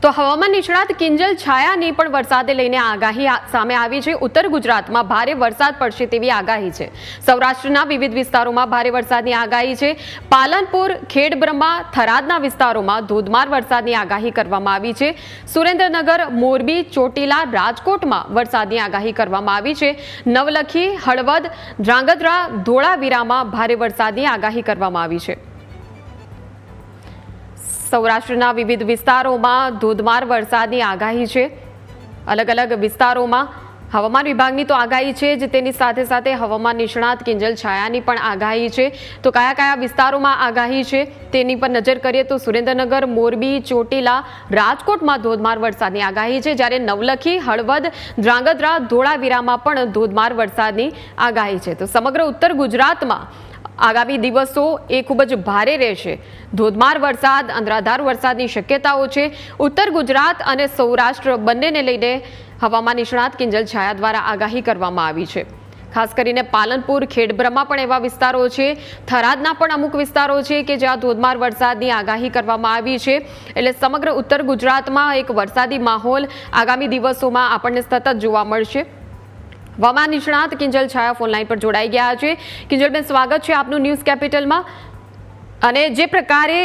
તો હવામાન નિષ્ણાત કિંજલ છાયાની પણ વરસાદને લઈને આગાહી સામે આવી છે। ઉત્તર ગુજરાતમાં ભારે વરસાદ પડશે તેવી આગાહી છે। સૌરાષ્ટ્રના વિવિધ વિસ્તારોમાં ભારે વરસાદની આગાહી છે। પાલનપુર, ખેડબ્રહ્મા, થરાદના વિસ્તારોમાં ધોધમાર વરસાદની આગાહી કરવામાં આવી છે। સુરેન્દ્રનગર, મોરબી, ચોટીલા, રાજકોટમાં વરસાદની આગાહી કરવામાં આવી છે। નવલખી, હળવદ, ધ્રાંગધ્રા, ધોળાવીરામાં ભારે વરસાદની આગાહી કરવામાં આવી છે। સૌરાષ્ટ્રના વિવિધ વિસ્તારોમાં ધોધમાર વરસાદની આગાહી છે। અલગ અલગ વિસ્તારોમાં હવામાન વિભાગની તો આગાહી છે જ, તેની સાથે સાથે હવામાન નિષ્ણાત કિંજલ છાયાની પણ આગાહી છે। તો કયા કયા વિસ્તારોમાં આગાહી છે તેની પર નજર કરીએ તો સુરેન્દ્રનગર, મોરબી, ચોટીલા, રાજકોટમાં ધોધમાર વરસાદની આગાહી છે, જ્યારે નવલખી, હળવદ, ધ્રાંગધ્રા, ધોળાવીરામાં પણ ધોધમાર વરસાદની આગાહી છે। તો સમગ્ર ઉત્તર ગુજરાતમાં આગામી દિવસો એ ખૂબ જ ભારે રહેશે। ધોધમાર વરસાદ, અનરાધાર વરસાદની શક્યતાઓ છે। ઉત્તર ગુજરાત અને સૌરાષ્ટ્ર બંનેને લઈને હવામાન નિષ્ણાત કિંજલ છાયા દ્વારા આગાહી કરવામાં આવી છે। ખાસ કરીને પાલનપુર, ખેડબ્રહ્મા પણ એવા વિસ્તારો છે, થરાદના પણ અમુક વિસ્તારો છે કે જ્યાં ધોધમાર વરસાદની આગાહી કરવામાં આવી છે। એટલે સમગ્ર ઉત્તર ગુજરાતમાં એક વરસાદી માહોલ આગામી દિવસોમાં આપણને સતત જોવા મળશે। હવામાન નિષ્ણાત કિંજલ છાયા ફોનલાઈન પર જોડાઈ ગયા છે। કિંજલબેન, સ્વાગત છે આપનું ન્યૂઝ કેપિટલમાં। અને જે પ્રકારે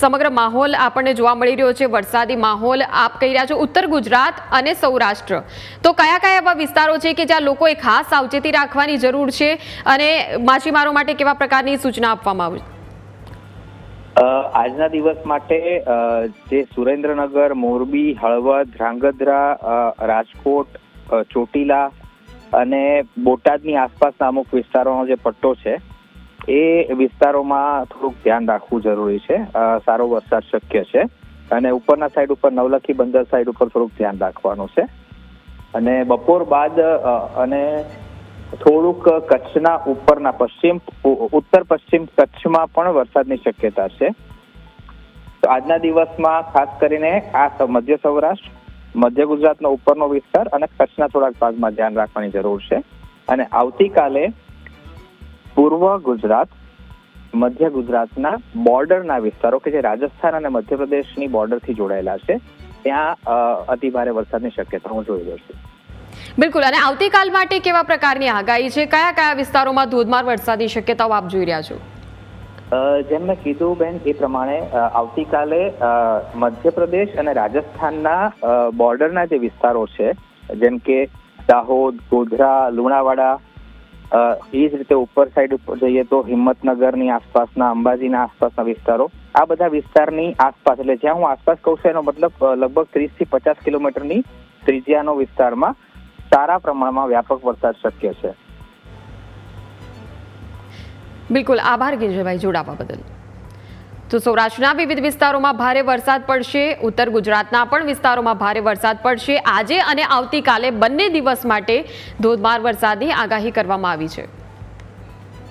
સમગ્ર માહોલ આપણને જોવા મળી રહ્યો છે, વરસાદી માહોલ આપ કહી રહ્યા છો ઉત્તર ગુજરાત અને સૌરાષ્ટ્ર, તો કયા કયા એવા વિસ્તારો છે કે જ્યાં લોકોએ ખાસ સાવચેતી રાખવાની જરૂર છે અને માછીમારો માટે કેવા પ્રકારની સૂચના આપવામાં આવી? આજના દિવસ માટે જે સુરેન્દ્રનગર, મોરબી, હળવદ, ધ્રાંગધ્રા, રાજકોટ, ચોટીલા અને બોટાદની આસપાસના અમુક વિસ્તારોનો જે પટ્ટો છે એ વિસ્તારોમાં થોડુંક ધ્યાન રાખવું જરૂરી છે। સારો વરસાદ શક્ય છે અને ઉપરના સાઈડ ઉપર નવલખી બંદર સાઈડ ઉપર થોડુંક ધ્યાન રાખવાનું છે। અને બપોર બાદ અને થોડુંક કચ્છના ઉપરના ઉત્તર પશ્ચિમ કચ્છમાં પણ વરસાદની શક્યતા છે। તો આજના દિવસમાં ખાસ કરીને આ મધ્ય સૌરાષ્ટ્ર, મધ્ય ગુજરાતનો ઉપરનો વિસ્તાર અને કચ્છના થોડાક ભાગમાં ધ્યાન રાખવાની જરૂર છે। અને આવતીકાલે પૂર્વ ગુજરાત, મધ્ય ગુજરાતના બોર્ડરના વિસ્તારો કે જે રાજસ્થાન અને મધ્યપ્રદેશની બોર્ડરથી જોડાયેલા છે, ત્યાં અતિભારે વરસાદની શક્યતા હું જોઈ રહ્યો છું। બિલકુલ। અને આવતીકાલ માટે કેવા પ્રકારની આગાહી છે? કયા કયા વિસ્તારોમાં ધોધમાર વરસાદની શક્યતાઓ આપ જોઈ રહ્યા છો? જેમ મેં કીધું બેન એ પ્રમાણે આવતીકાલે મધ્યપ્રદેશ અને રાજસ્થાનના બોર્ડરના જે વિસ્તારો છે, જેમ કે દાહોદ, ગોધરા, લુણાવાડા, એ જ રીતે ઉપર સાઈડ ઉપર જઈએ તો હિંમતનગરની આસપાસના, અંબાજીના આસપાસના વિસ્તારો, આ બધા વિસ્તારની આસપાસ, એટલે જ્યાં હું આસપાસ કહું છું એનો મતલબ લગભગ 30 થી 50 કિલોમીટરની ત્રિજ્યાનો વિસ્તારમાં સારા પ્રમાણમાં વ્યાપક વરસાદ શક્ય છે। બિલકુલ, આભાર કિંજલભાઈ જોડાવા બદલ। તો સૌરાષ્ટ્રના વિવિધ વિસ્તારોમાં ભારે વરસાદ પડશે, ઉત્તર ગુજરાતના પણ વિસ્તારોમાં ભારે વરસાદ પડશે। આજે અને આવતીકાલે બંને દિવસ માટે ધોધમાર વરસાદની આગાહી કરવામાં આવી છે।